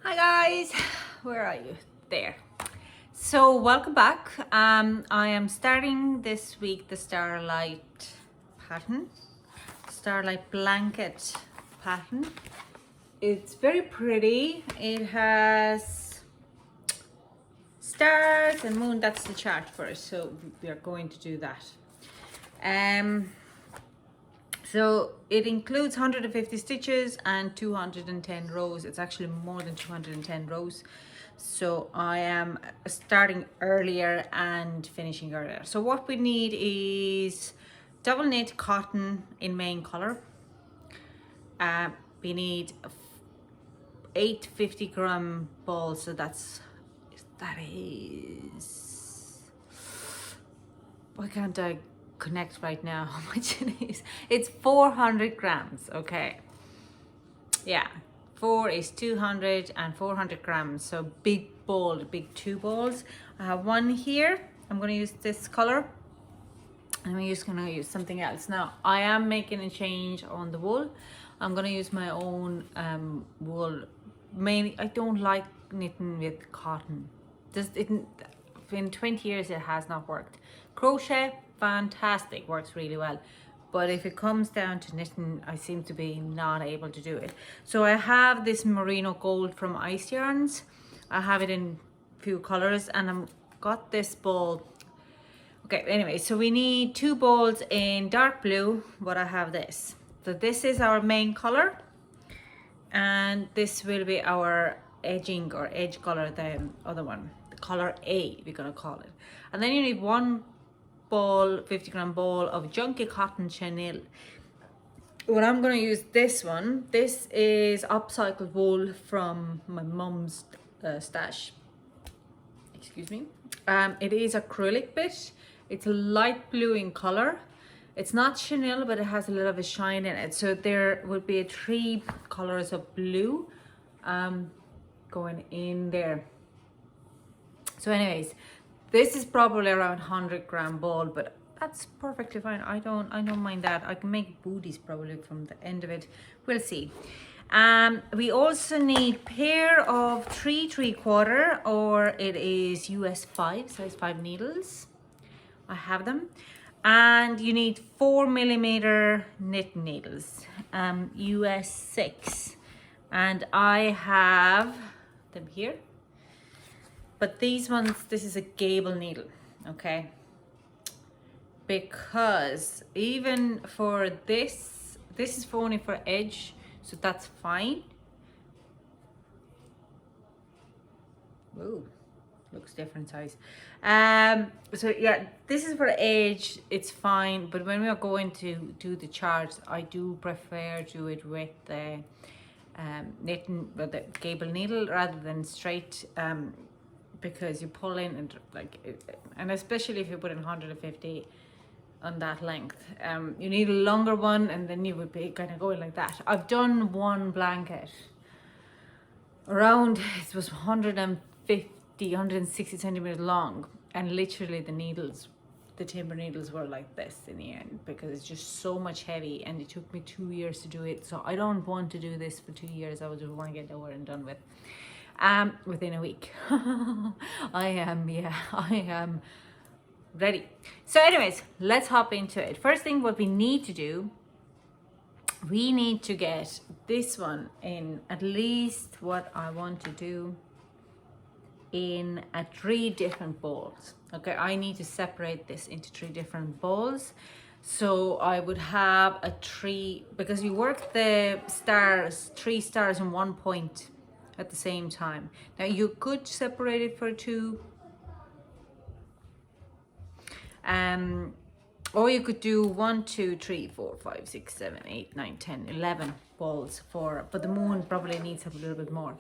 Hi guys, where are you? There. So welcome back. I am starting this week the Starlight pattern, Starlight blanket pattern. It's very pretty. It has stars and moon. That's the chart for it. So we are going to do that. So it includes 150 stitches and 210 rows. It's actually more than 210 rows. So I am starting earlier and finishing earlier. So what we need is double knit cotton in main color. We need 8 50-gram balls. So that is, why can't I connect right now how much it is? It's 400 grams. Okay, yeah, 4 is 200 and 400 grams. So big ball, big 2 balls. I have one here. I'm going to use this color and I'm just going to use something else. Now I am making a change on the wool. I'm going to use my own wool. Mainly I don't like knitting with cotton. In 20 years it has not worked. Crochet, fantastic, works really well, but if it comes down to knitting, I seem to be not able to do it. So I have this merino gold from Ice Yarns. I have it in few colors and I've got this ball. Okay, anyway, so we need 2 balls in dark blue, but I have this. So this is our main color and this will be our edging or edge color, the other one, the color A, we're gonna call it. And then you need 1 ball, 50-gram ball of junky cotton chenille. Well, I'm going to use this one. This is upcycled wool from my mum's stash. Excuse me. It is acrylic bit. It's a light blue in color. It's not chenille, but it has a little of a shine in it. So there would be 3 colors of blue going in there. So anyways, this is probably around 100-gram ball, but that's perfectly fine. I don't mind that. I can make booties probably from the end of it. We'll see. We also need pair of 3 3/4 or it is US 5, size 5 needles. I have them. And you need 4mm knit needles, US 6. And I have them here. But these ones, this is a gable needle, okay? Because even for this is for only for edge, so that's fine. Whoa, looks different size. So yeah, this is for edge, it's fine. But when we are going to do the charts, I do prefer do it with the knitting with the gable needle rather than straight. Because you pull in and and especially if you put in 150 on that length, you need a longer one, and then you would be kind of going like that. I've done one blanket around, it was 160 centimeters long, and literally the needles, the timber needles were like this in the end, because it's just so much heavy, and it took me 2 years to do it. So I don't want to do this for 2 years. I would want to get over and done with within a week. I am ready. So anyways, let's hop into it. First thing, what we need to do, we need to get this one in at least what I want to do in 3 different balls. Okay, I need to separate this into 3 different balls. So I would have a 3, because you work the stars, 3 stars in 1 point at the same time. Now you could separate it for 2, or you could do 1 2 3 4 5 6 7 8 9 10 11 balls for, but the moon probably needs a little bit more.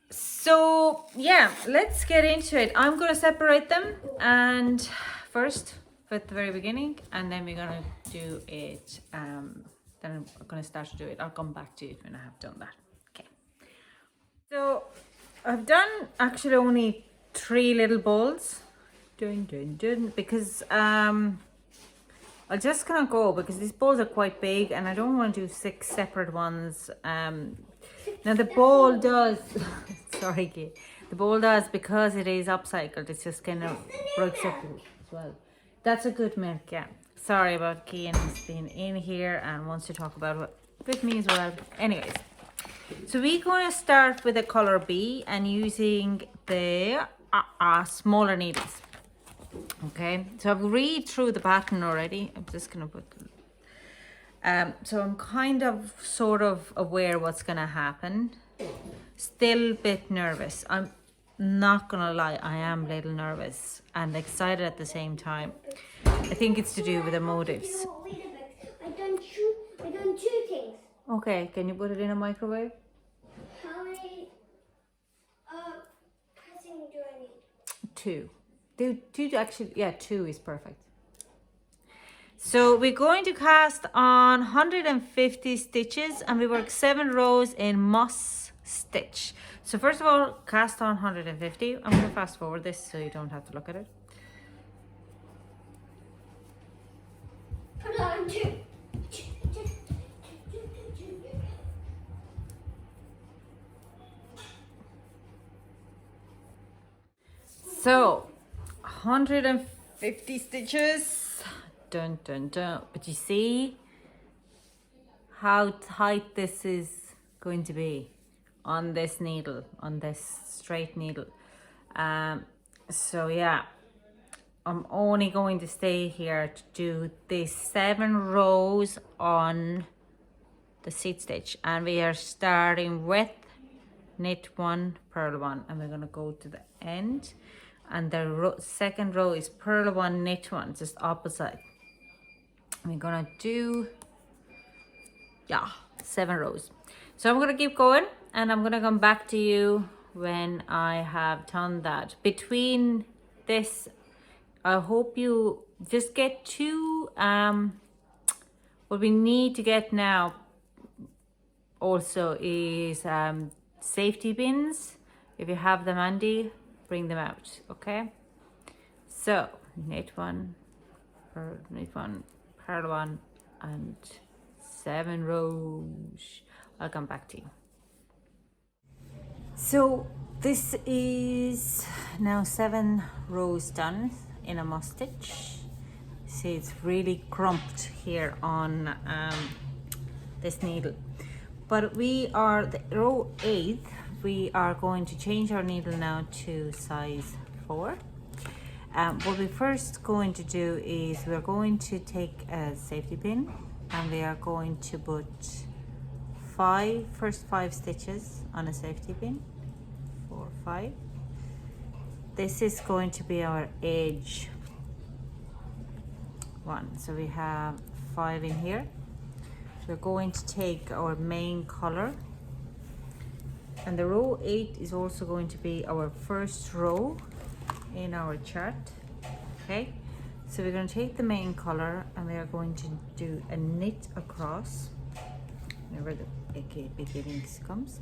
So yeah, let's get into it. I'm gonna separate them, and first at the very beginning, and then we're gonna do it, then I'm gonna start to do it. I'll come back to it when I have done that. So I've done actually only 3 little balls, because I'm just gonna go, because these balls are quite big and I don't want to do 6 separate ones. Now the ball does, sorry Kate, the ball does, because it is upcycled, it's just kind of breaks up as well. That's a good milk, yeah. Sorry about Kian, he's been in here and wants to talk about it with me as well. Anyways, so we're going to start with the color B and using the smaller needles. Okay, so I've read through the pattern already. I'm just going to put so I'm kind of sort of aware what's going to happen. Still a bit nervous. I'm not going to lie, I am a little nervous and excited at the same time. I think it's to do with the motives. I done two things. Okay, can you put it in a microwave? How many pressing do I need? Two. Two actually, yeah, two is perfect. So we're going to cast on 150 stitches and we work 7 rows in moss stitch. So first of all, cast on 150. I'm going to fast forward this so you don't have to look at it. Put on two. So 150 stitches. Dun dun dun. But you see how tight this is going to be on this needle, on this straight needle. So yeah, I'm only going to stay here to do these 7 rows on the seat stitch, and we are starting with knit 1, purl 1, and we're going to go to the end, and the second row is purl 1, knit 1, just opposite. We're gonna do 7 rows. So I'm gonna keep going and I'm gonna come back to you when I have done that. Between this, I hope you just get 2 what we need to get now also is safety pins. If you have them handy, bring them out. Okay, so knit 1, knit 1, purl 1, and 7 rows. I'll come back to you. So this is now 7 rows done in a moss stitch. See, it's really crumped here on this needle, but we are the row 8. We are going to change our needle now to size 4. What we're first going to do is we're going to take a safety pin and we are going to put first 5 stitches on a safety pin. 4, 5. This is going to be our edge 1. So we have 5 in here. We're going to take our main color, and the row 8 is also going to be our first row in our chart. Okay, so we're going to take the main color and we are going to do a knit across whenever the beginning comes.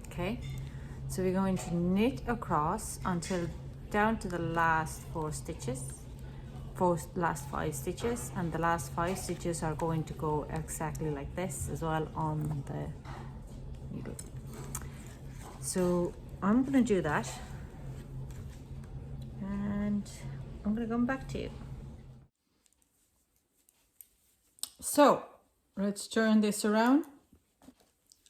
Okay, so we're going to knit across until down to the last 4 stitches, last 5 stitches, and the last 5 stitches are going to go exactly like this as well on the needle. So I'm going to do that and I'm going to come back to you. So let's turn this around.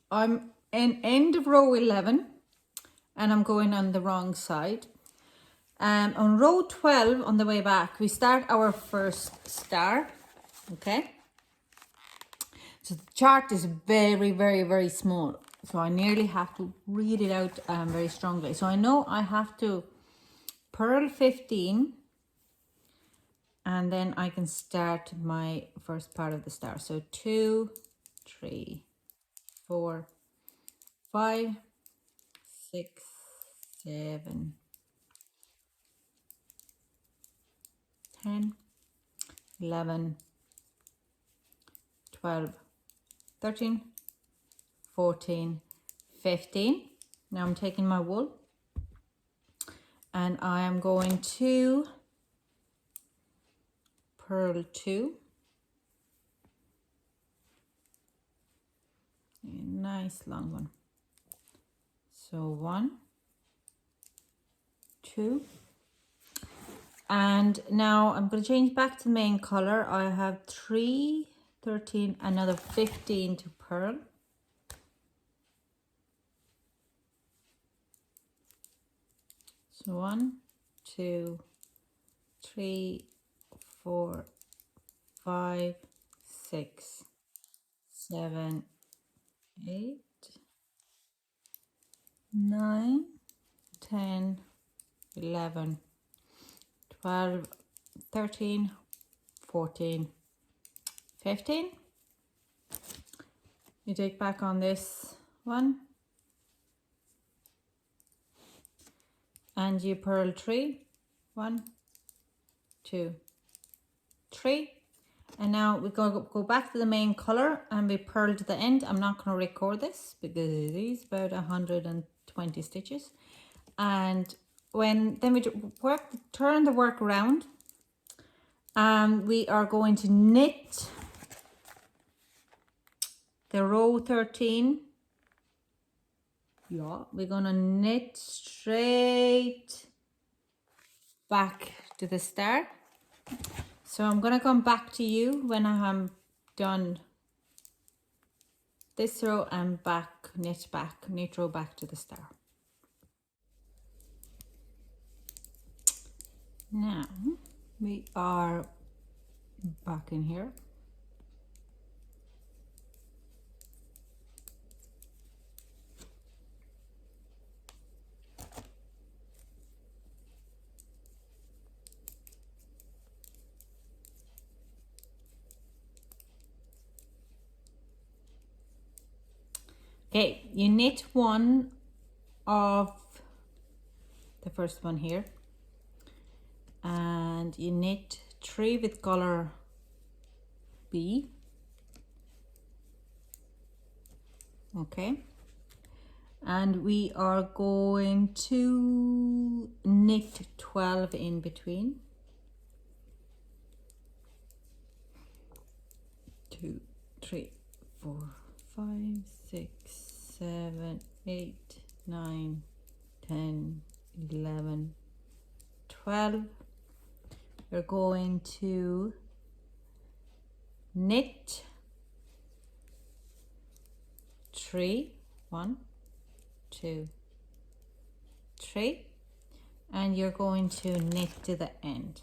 I'm in end of row 11 and I'm going on the wrong side. On row 12 on the way back, we start our first star. Okay, so the chart is very, very, very small, so I nearly have to read it out very strongly. So I know I have to purl 15 and then I can start my first part of the star. So 2, 3, 4, 5, 6, 7, 10, 11, 12, 13, 14, 15. Now I'm taking my wool and I am going to purl 2, A nice long one. So 1, 2. And now I'm going to change back to the main color. I have 3, 13, another 15 to purl. So 1, 2, 3, 4, 5, 6, 7, 8, 9, 10, 11, 12, 13, 14, 15. You take back on this one and you purl 3, 1, 2, 3. And now we go back to the main color and we purl to the end. I'm not going to record this because it is about 120 stitches. And then we turn the work around, and we are going to knit the row 13. Yeah, we're going to knit straight back to the start. So I'm going to come back to you when I am done this row and knit row back to the start. Now we are back in here. Okay, you knit one of the first one here, and you knit 3 with color B. Okay, and we are going to knit 12 in between. 2, 3, 4, 5, 6, 7, 8, 9, 10, 11, 12. We're going to knit 3, 1, 2, 3, and you're going to knit to the end.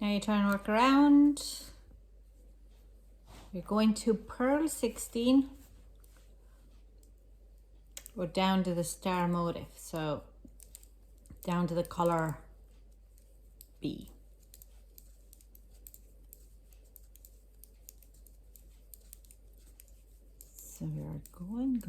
Now you turn work around. You're going to purl 16 or down to the star motif, so down to the color B. So we are going.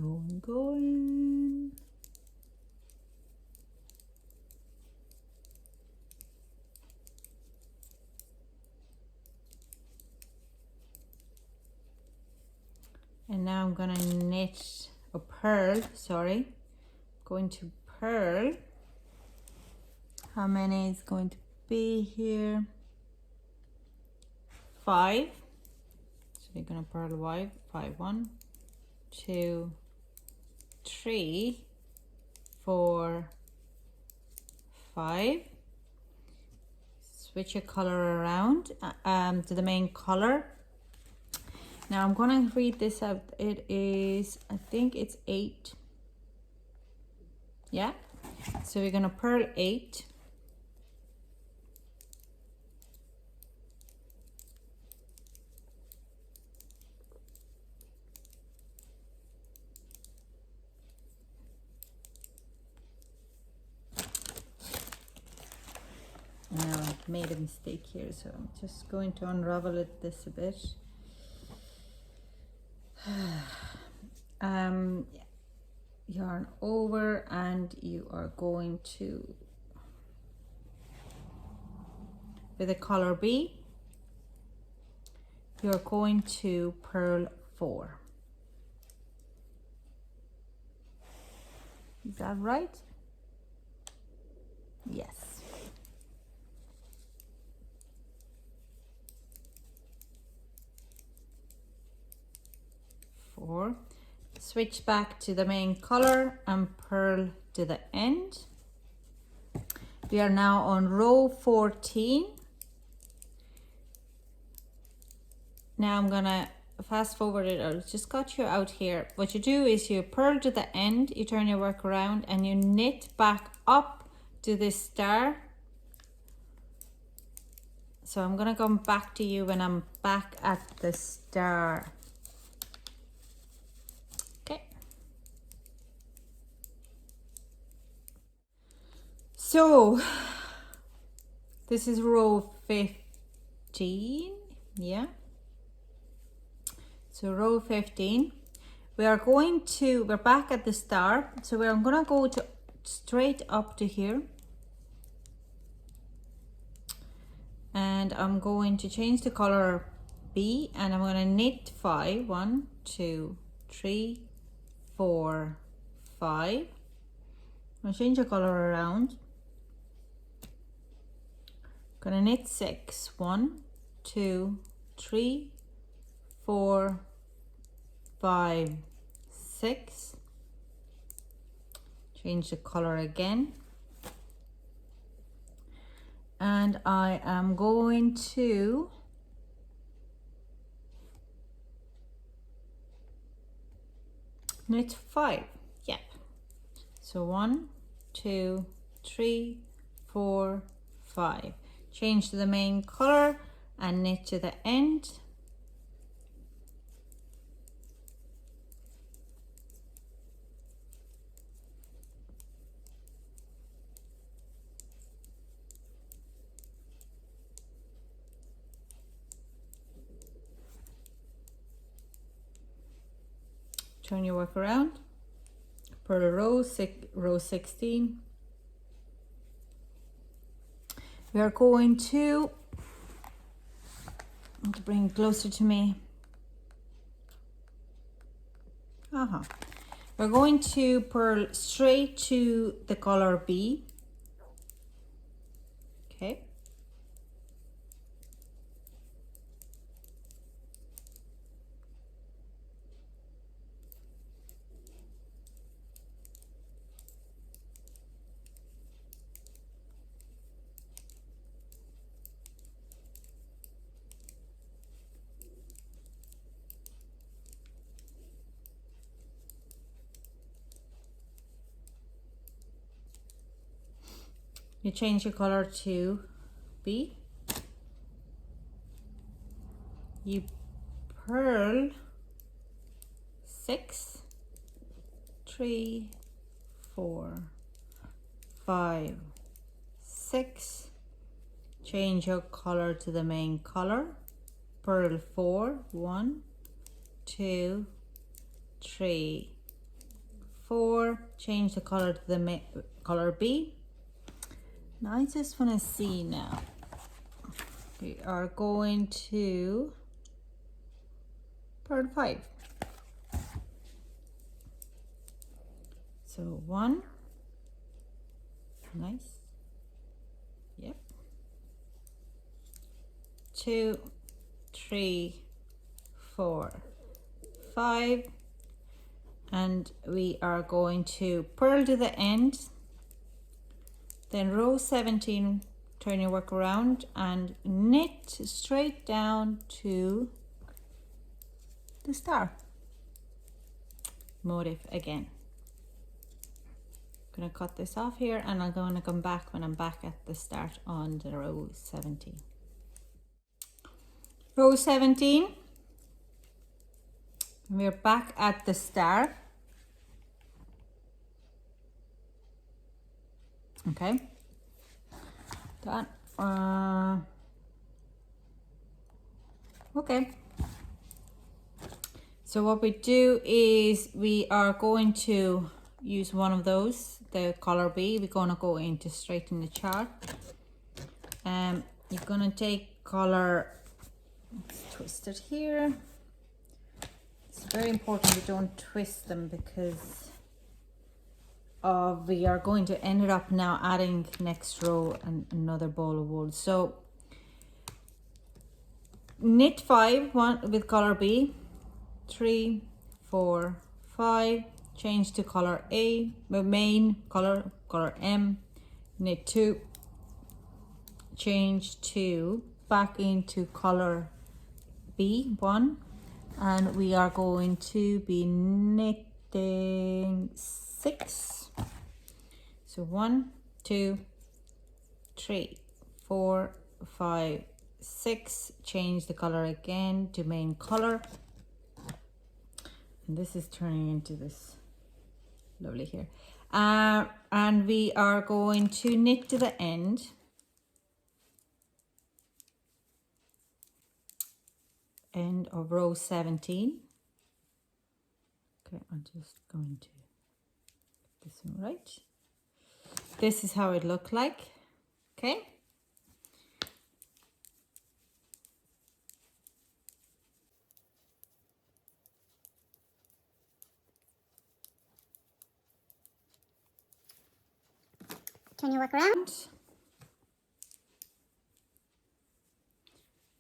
And now I'm going to knit or purl, sorry. Going to purl. How many is going to be here? 5. So we're going to purl 5. 1, 2, 3, 4, 5. Switch your color around to the main color. Now I'm going to read this out. It is, I think it's 8. Yeah. So we're going to purl 8. Now I've made a mistake here, so I'm just going to unravel this a bit. Yarn over, and you are going to with the color B, you're going to purl 4. Is that right? Yes. Four. Switch back to the main color and purl to the end. We are now on row 14. Now I'm gonna fast forward it. I just got you out here. What you do is you purl to the end, you turn your work around and you knit back up to this star. So I'm gonna come back to you when I'm back at the star. Okay. So this is row 15, yeah. So row 15, we're back at the star. So we're gonna go to straight up to here. And I'm going to change the color B and I'm gonna knit 5. 1, 2, 3, 4, 5. I'll change the color around. Gonna knit 6. 1, 2, 3, 4, 5, 6. Change the color again. And I am going to knit 5. Yep. So 1, 2, 3, 4, 5. Change to the main color and knit to the end. Turn your work around, purl a row 16. We are going to bring it closer to me. We're going to purl straight to the color B. Okay. You change your color to B. You purl 6, 3, 4, 5, 6. Change your color to the main color. Purl 4. 1, 2, 3, 4. Change the color to the color B. Now I just want to see now. We are going to purl 5. So 1. Nice. Yep. 2, 3, 4, 5. And we are going to purl to the end. Then row 17, turn your work around and knit straight down to the star motif again. I'm gonna cut this off here and I'm gonna come back when I'm back at the start on the row 17. Row 17, we're back at the star. Okay, done. Okay, so what we do is we are going to use one of those, the color B. We're going to go into straighten the chart. you're gonna take color, let's twist it here. It's very important you don't twist them because we are going to end up now adding next row and another ball of wool. So knit 5 one with color B, 3, 4, 5, change to color A, main color M, knit 2, change to back into color B1, and we are going to be knitting 6. So 1, 2, 3, 4, 5, 6, change the color again to main color, and this is turning into this lovely here, and we are going to knit to the end of row 17. Okay, I'm just going to get this one right. This is how it looked like. Okay, Turn your work around.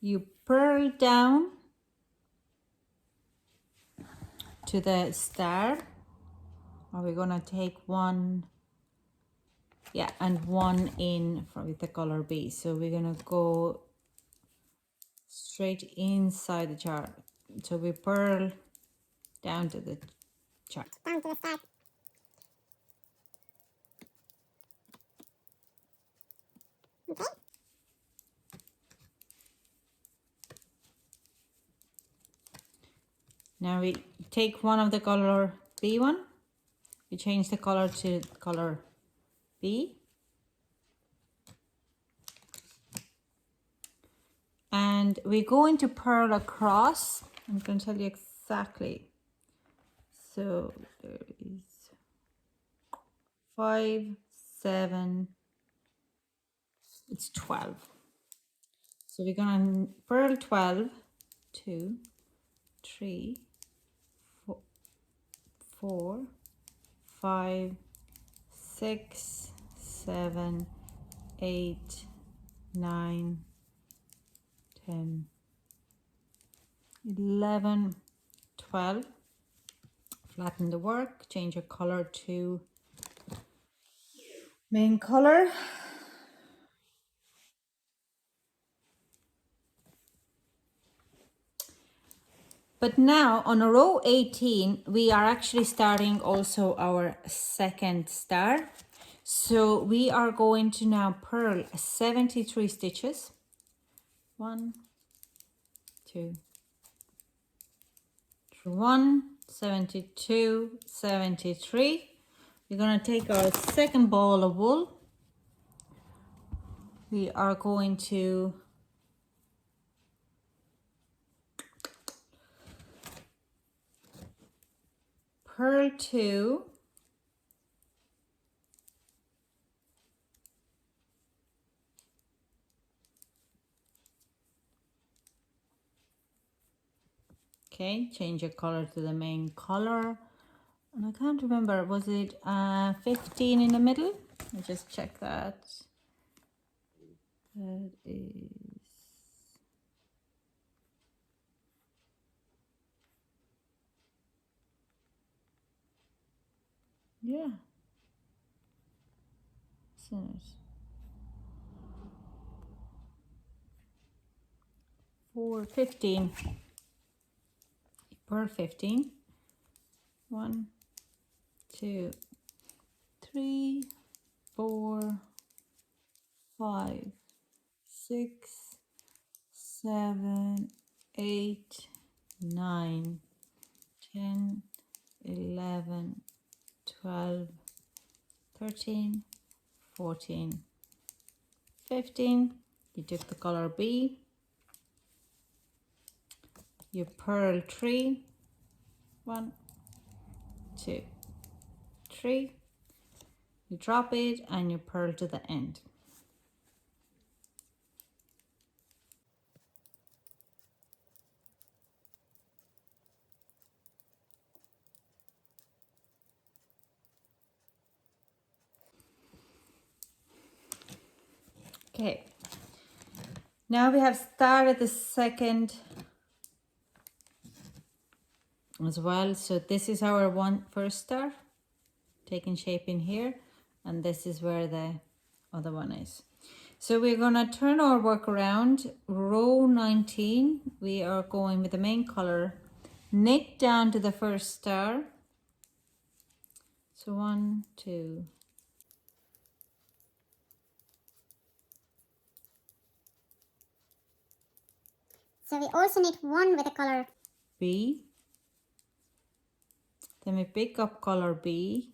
you purl down to the star. Are we gonna take one? Yeah, and one in with the color B. So we're gonna go straight inside the chart. So we purl down to the chart. Down to the start. Okay. Now we take one of the color B1. We change the color to color B. And we're going to purl across. I'm going to tell you exactly. So there is 5, 7, it's 12. So we're going to purl 12, 2, 3, 4, 5, 6, 7, 8, 9, 10, 11, 12. Flatten the work, change your color to main color. But now on row 18, we are actually starting also our second star. So we are going to now purl 73 stitches. 1, 2, 3, 1, 72, 73. We're going to take our second ball of wool. We are going to purl 2, okay, change your color to the main color, and I can't remember, was it 15 in the middle? Let me just check that. That is, yeah, isn't it? 15. Per 15. 1, 2, 3, 4, 5, 6, 7, 8, 9, 10, 11, 12, 13, 14, 15. You took the color B. You purl 3, 1, 2, 3. You drop it and you purl to the end. Okay. Now we have started the second as well. So this is our first star taking shape in here, and this is where the other one is. So we're gonna turn our work around. Row 19, we are going with the main color, knit down to the first star. So 1, 2. So we also need one with the color B. Then we pick up color B,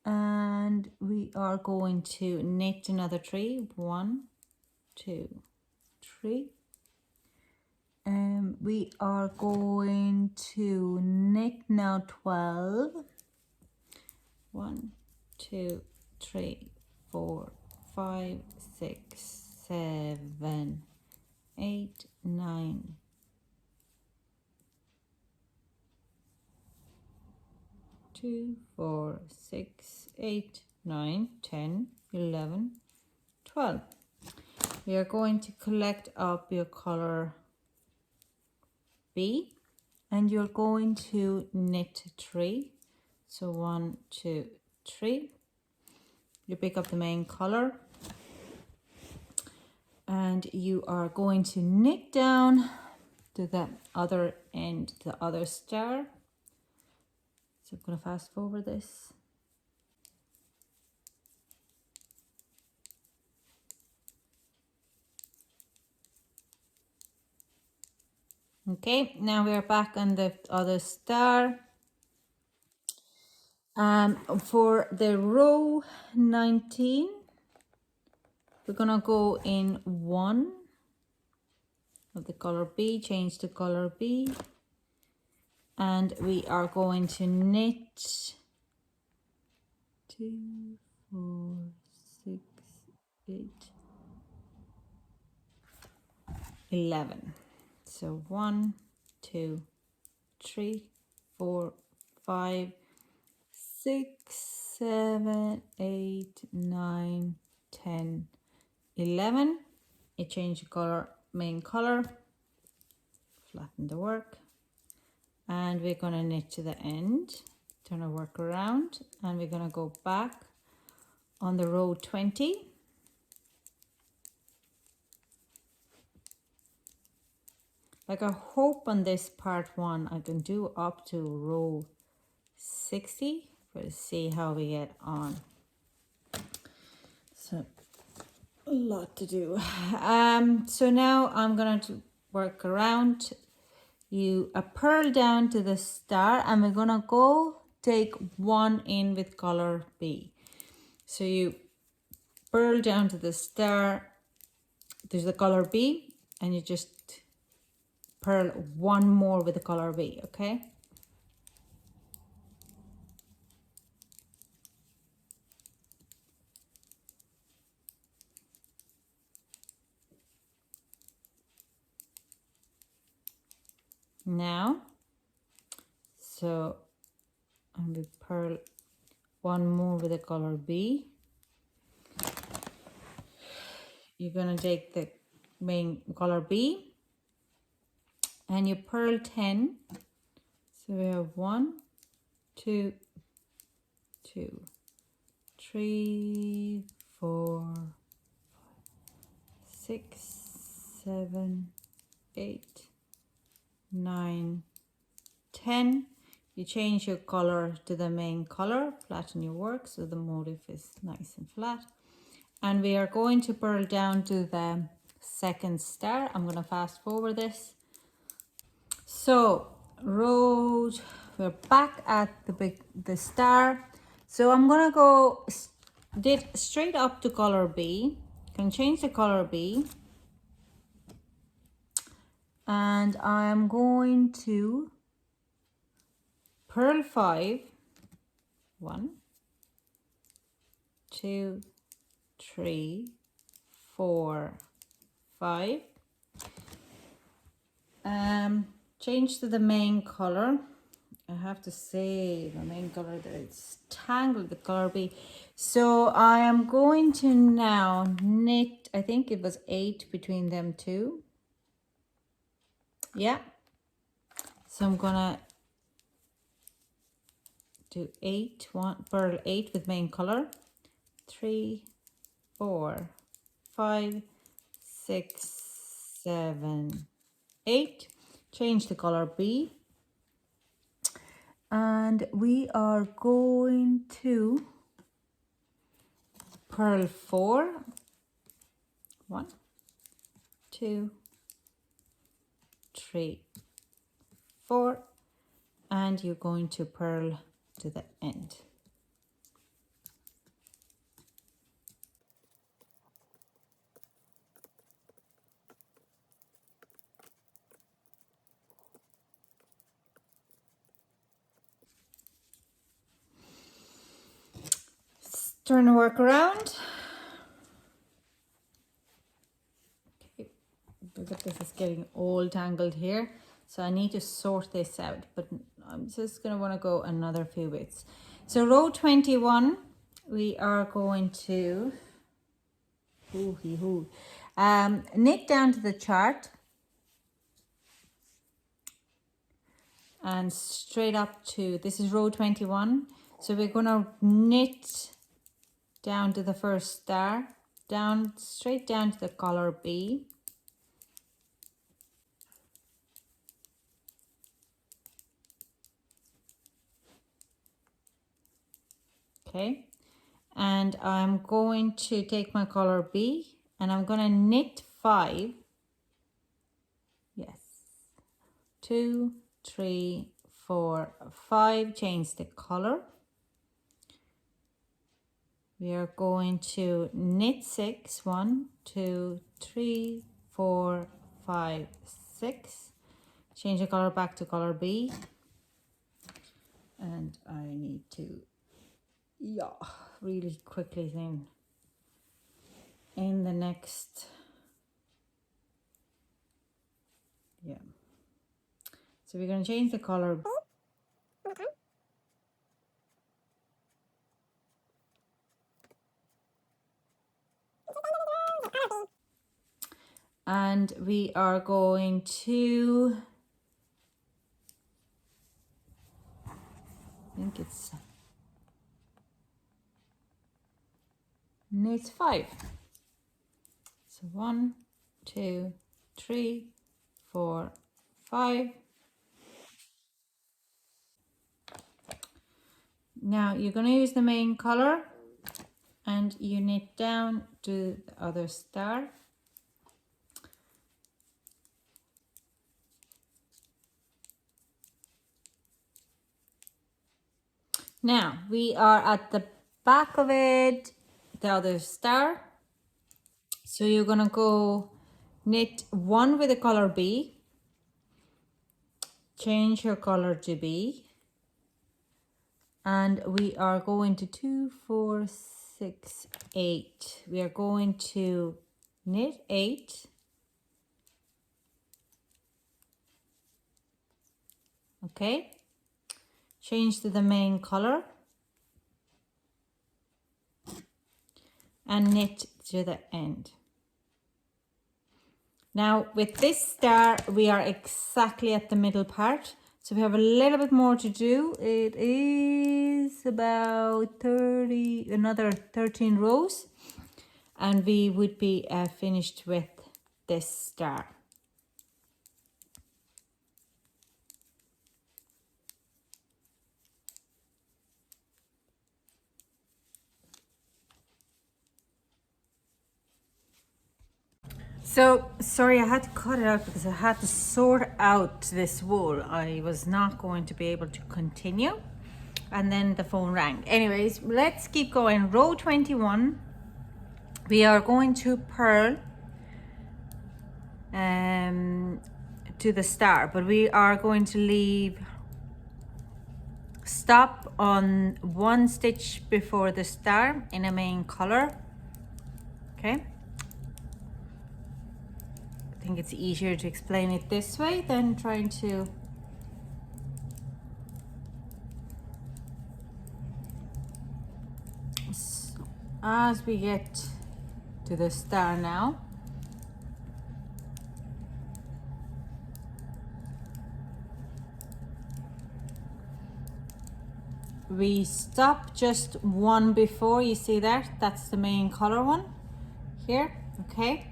and we are going to knit another 3. 1, 2, 3. We are going to knit now 12. 1, 2, 3, 4, 5, 6, 7, 8, 9. 2, 4, 6, 8, 9, 10, 11, 12. We are going to collect up your color B, and you're going to knit 3. So 1, 2, 3. You pick up the main color, and you are going to knit down to the other end, the other star. So I'm going to fast forward this. Okay, now we are back on the other star. For the row 19, we're gonna go in 1 of the color B, change to color B, and we are going to knit 2, 4, 6, 8, 11. So 1, 2, 3, 4, 5, 6, 7, 8, 9, 10, 11. You change the color, main color, flatten the work, and we're going to knit to the end, turn our work around, and we're going to go back on the row 20. Like, I hope on this part 1 I can do up to row 60, but see how we get on. So a lot to do. So now I'm going to work around. You purl down to the star, and we're gonna go take 1 in with color B. So you purl down to the star, there's the color B, and you just purl 1 more with the color B, okay? Now, so I'm going to purl 1 more with the color B. You're going to take the main color B, and you purl 10. So we have 1, 2, 2, 3, 4, 6, 7, 8, 9, 10. You change your color to the main color, flatten your work so the motif is nice and flat. And we are going to purl down to the second star. I'm going to fast forward this. So we're back at the star. So I'm going to go straight up to color B. Can change the color B. And I'm going to purl 5. 1, 2, 3, 4, 5. Change to the main color, I have to save my main color that it's tangled with color B. So I am going to now knit, I think it was 8 between them two. Yeah. So I'm gonna do 8, purl 8 with main color. 3, 4, 5, 6, 7, 8. Change the color B. And we are going to purl 4. 1, 2, 3, 4, and you're going to purl to the end. Turn the work around. Okay, look at this, is getting all tangled here. So I need to sort this out, but I'm just going to want to go another few bits. So row 21, we are going to knit down to the chart and straight up to, this is row 21. So we're going to knit down to the first star, down, straight down to the color B. Okay, and I'm going to take my color B and I'm going to knit 5. Yes, 2, 3, 4, 5. Change the color. We are going to knit 6. 1, 2, 3, 4, 5, 6. Change the color back to color B. And I need to really quickly then in the next so we're going to change the color and we are going to, I think it's knit 5. So 1, 2, 3, 4, 5. Now you're going to use the main color and you knit down to the other star. Now we are at the back of it, the other star. So you're going to go knit 1 with the color B, change your color to B, and we are going to 2, 4, 6, 8. We are going to knit 8, okay, change to the main color and knit to the end. Now with this star we are exactly at the middle part, so we have a little bit more to do. It is about another 13 rows and we would be finished with this star. So, sorry, I had to cut it out because I had to sort out this wool. I was not going to be able to continue. And then the phone rang. Anyways, let's keep going. Row 21, we are going to purl to the star, but we are going to stop on 1 stitch before the star in a main color. Okay. I think it's easier to explain it this way than trying to as we get to the star now, we stop just one before. You see that? That's the main color one here. Okay.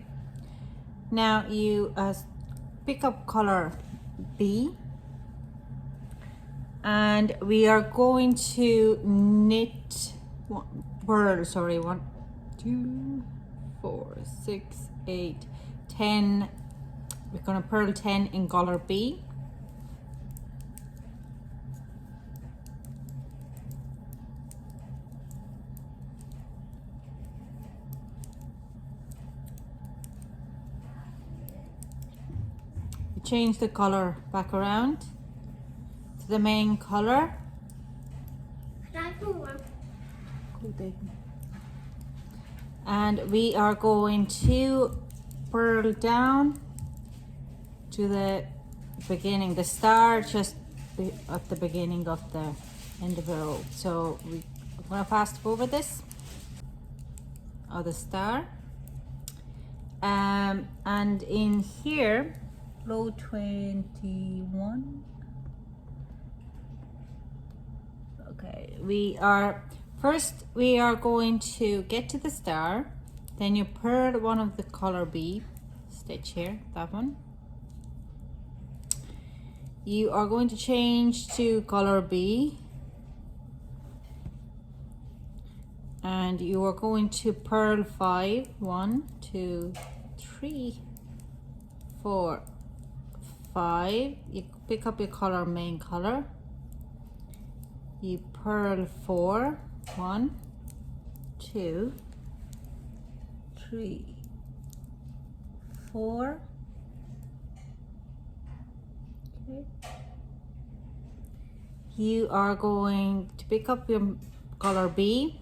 Now you pick up color B, and we are going to knit purl, sorry, 1, 2, 4, 6, 8, 10. We're going to purl 10 in color B. Change the color back around to the main color. And we are going to purl down to the beginning, the star just at the beginning of the end of the row. So I'm going to fast forward this, or the star. And in here, row 21. Okay, we are going to get to the star, then you purl one of the color B stitch here, that one. You are going to change to color B, and you are going to purl 5. 1, 2, 3, 4, 5. You pick up your color, main color. You purl 4. 1, 2, 3, 4. Okay. You are going to pick up your color B,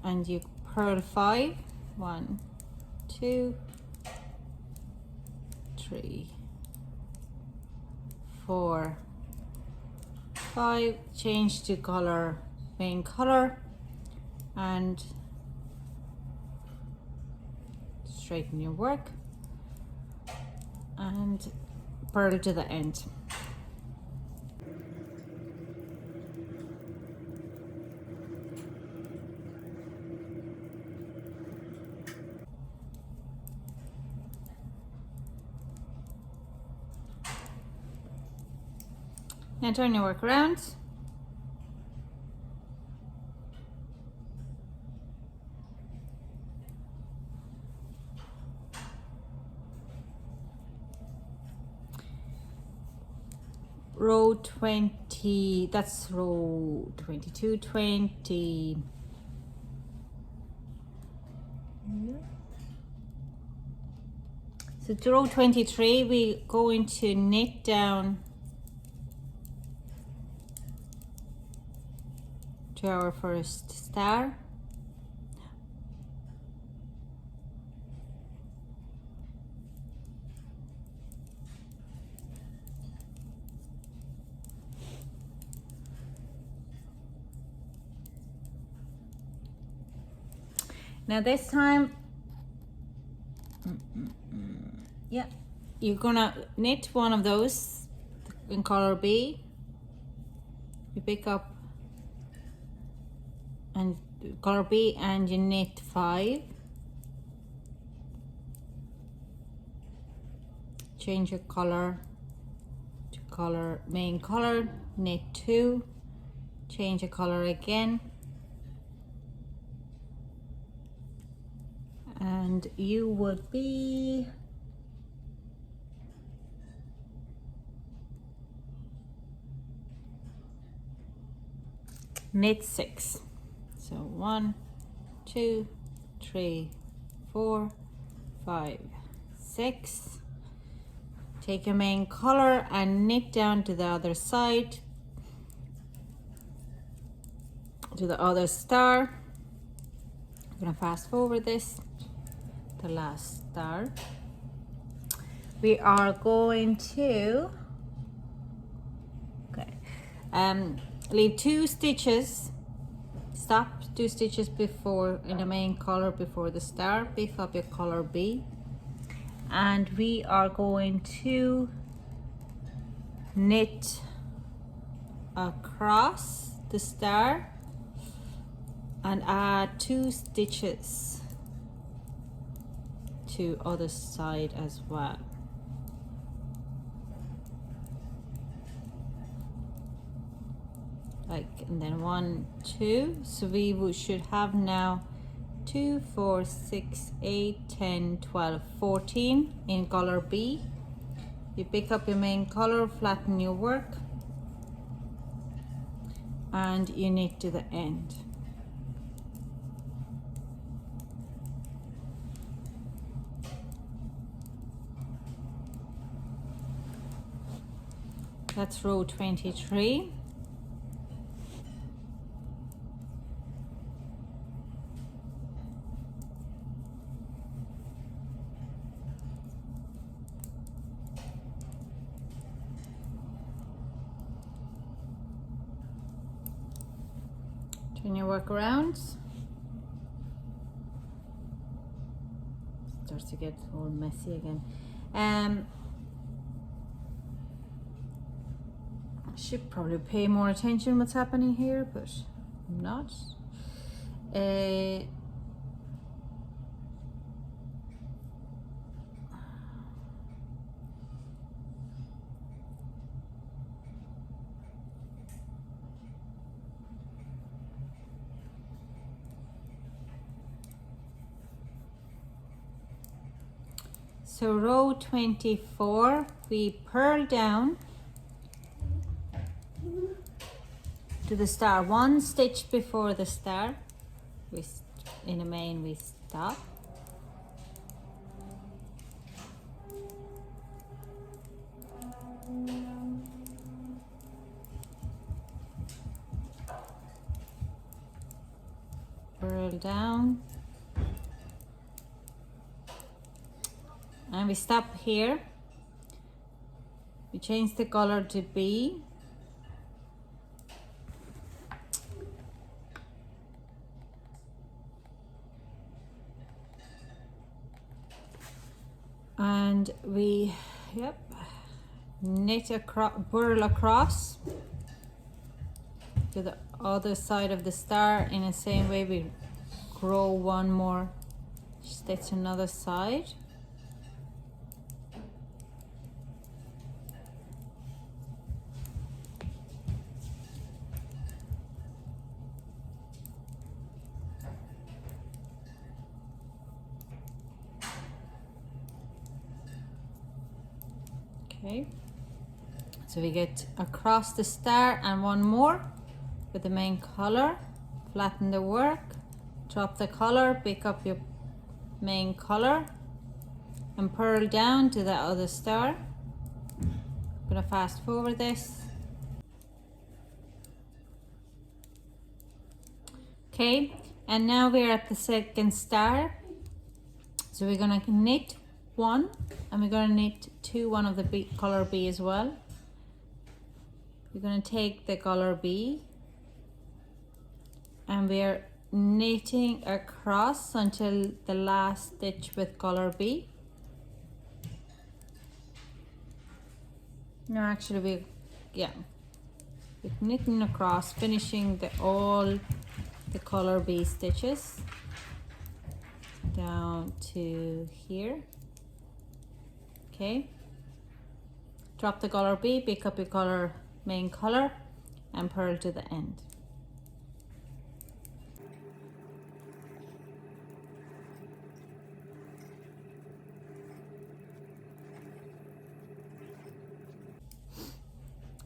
and you purl 5. 1, 2, 3, 4, 5. Change to color, main color, and straighten your work and purl to the end. Now turn your work around. Row 20, that's row 22, 20. So to row 23, we're going to knit down to our first star. Now this time, yeah, you're gonna knit one of those in color B. You pick up and color B and you knit 5. Change your color to color, main color, knit 2, change your color again, and you would be knit 6. So 1, 2, 3, 4, 5, 6. Take your main color and knit down to the other side, to the other star. I'm gonna fast forward this, the last star. We are going to leave 2 stitches stop 2 stitches before in the main color before the star, pick up your color B, and we are going to knit across the star and add 2 stitches to other side as well. Like, and then 1, 2, so we should have now 2, 4, 6, 8, 10, 12, 14 in color B. You pick up your main color, flatten your work, and you knit to the end. That's row 23. Turn your work around. Starts to get all messy again. I should probably pay more attention what's happening here, but I'm not. So row 24, we purl down to the star, 1 stitch before the star. In the main we stop. Purl down. And we stop here. We change the color to B. And we, knit across, purl across to the other side of the star. In the same way, we grow 1 more stitch another side. Okay, so we get across the star and 1 more with the main color, flatten the work, drop the color, pick up your main color and purl down to the other star. I'm gonna fast forward this. Okay, and now we're at the second star, so we're gonna knit 1 and we're gonna knit 2 one of the color B as well. We're gonna take the color B and we're knitting across until the last stitch with color B. No, actually we're knitting across, finishing all the color B stitches down to here. Okay, drop the color B, pick up your main color and purl to the end.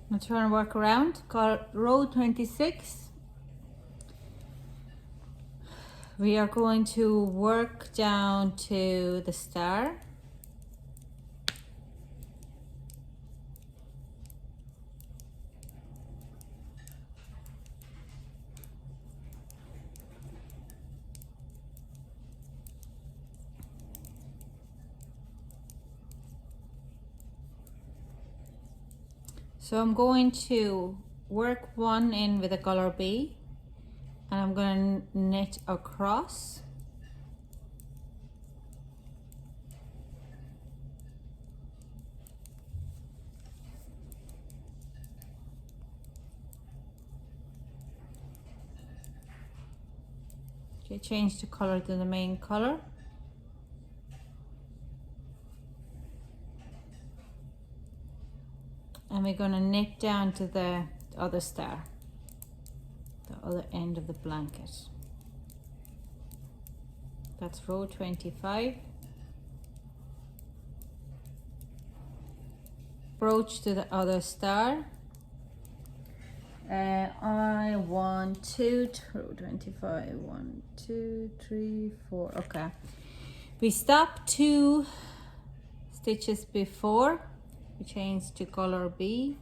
Now turn work around, row 26. We are going to work down to the star. So I'm going to work 1 in with the color B, and I'm going to knit across. Okay, change the color to the main color. And we're going to knit down to the other star, the other end of the blanket. That's row 25. Brooch to the other star. I want to row 25, 1, 2, 3, 4. Okay, we stop 2 stitches before we change to color B,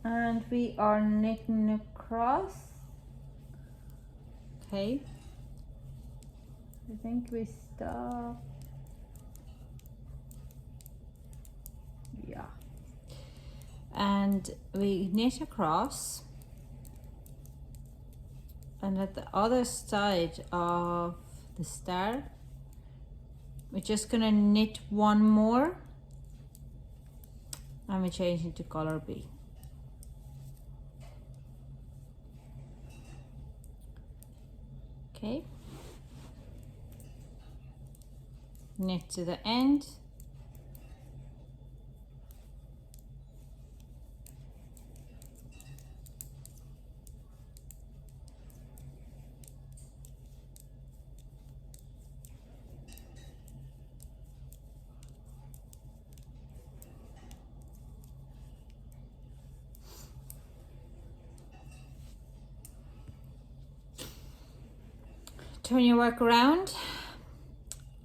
and we are knitting across. Okay, I think we stop, yeah, and we knit across, and at the other side of the star we're just gonna knit 1 more, and we're changing to color B. Okay, knit to the end, turn your work around.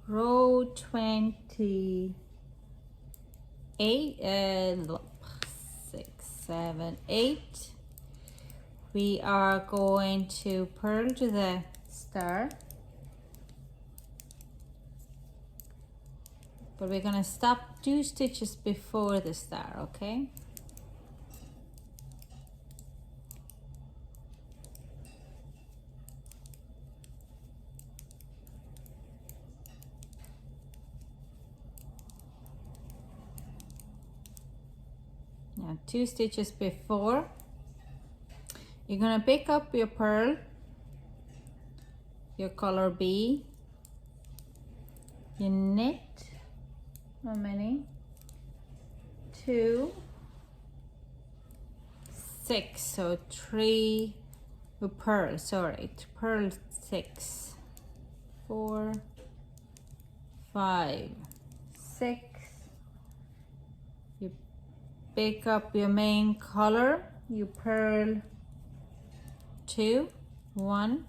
Row 28, 6, 7, 8. We are going to purl to the star, but we're going to stop 2 stitches before the star. Okay, now 2 stitches before, you're going to pick up your purl, your color B, you knit, how many? 2, 6, so 3, purl, sorry, purl 6, 4, 5, 6. You pick up your main color, you purl 2, 1,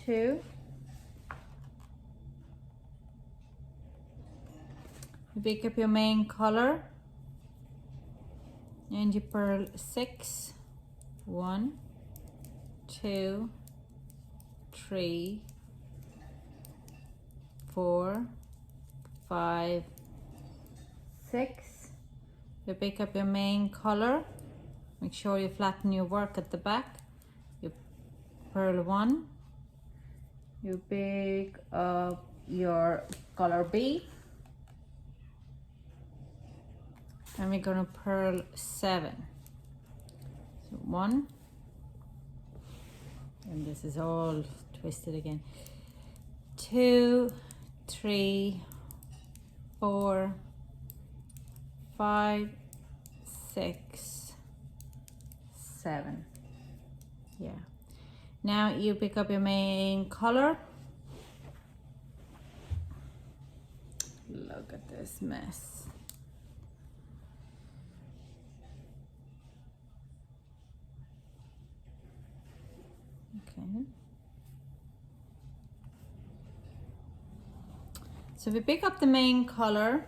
2. You pick up your main color and you purl 6, 1, 2, 3, 4, 5, 6. You pick up your main color, make sure you flatten your work at the back, you purl 1, you pick up your color B, and we're going to purl 7. So 1, and this is all twisted again, 2, 3, 4, 5, 6, 7. Yeah, now you pick up your main color. Look at this mess. Okay, so we pick up the main color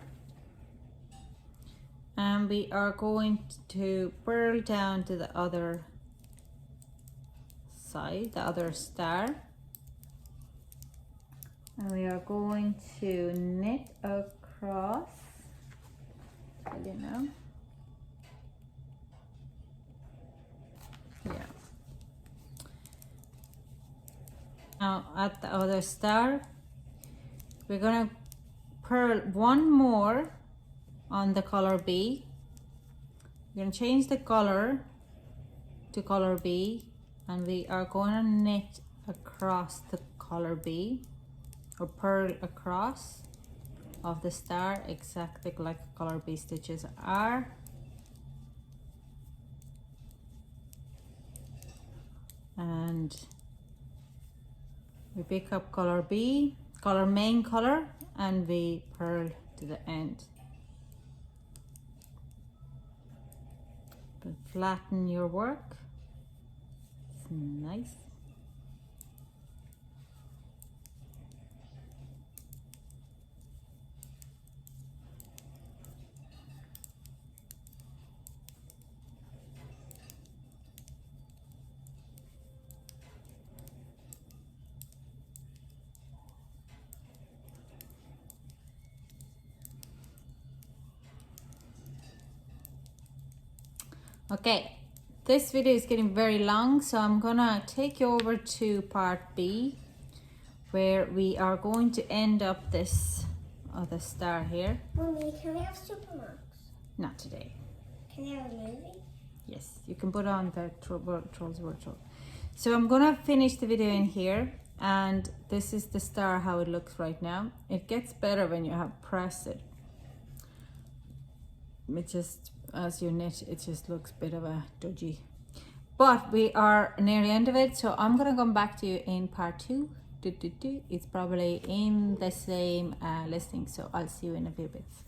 and we are going to purl down to the other side, the other star, and we are going to knit across, you know, yeah, now at the other star. We're gonna purl one more on the color B. We're gonna change the color to color B, and we are gonna knit across the color B, or purl across of the star exactly like color B stitches are. And we pick up color B, main color, and we purl to the end. But flatten your work. It's nice. Okay, this video is getting very long, so I'm gonna take you over to part B, where we are going to end up this other star here. Mommy, can we have supermarks? Not today. Can we have a movie? Yes, you can put on the Trolls World Troll. So I'm gonna finish the video in here, and this is the star how it looks right now. It gets better when you have pressed it. It just, as you knit, it just looks a bit of a dodgy. But we are near the end of it, so I'm gonna come back to you in part 2. It's probably in the same listing, so I'll see you in a few bits.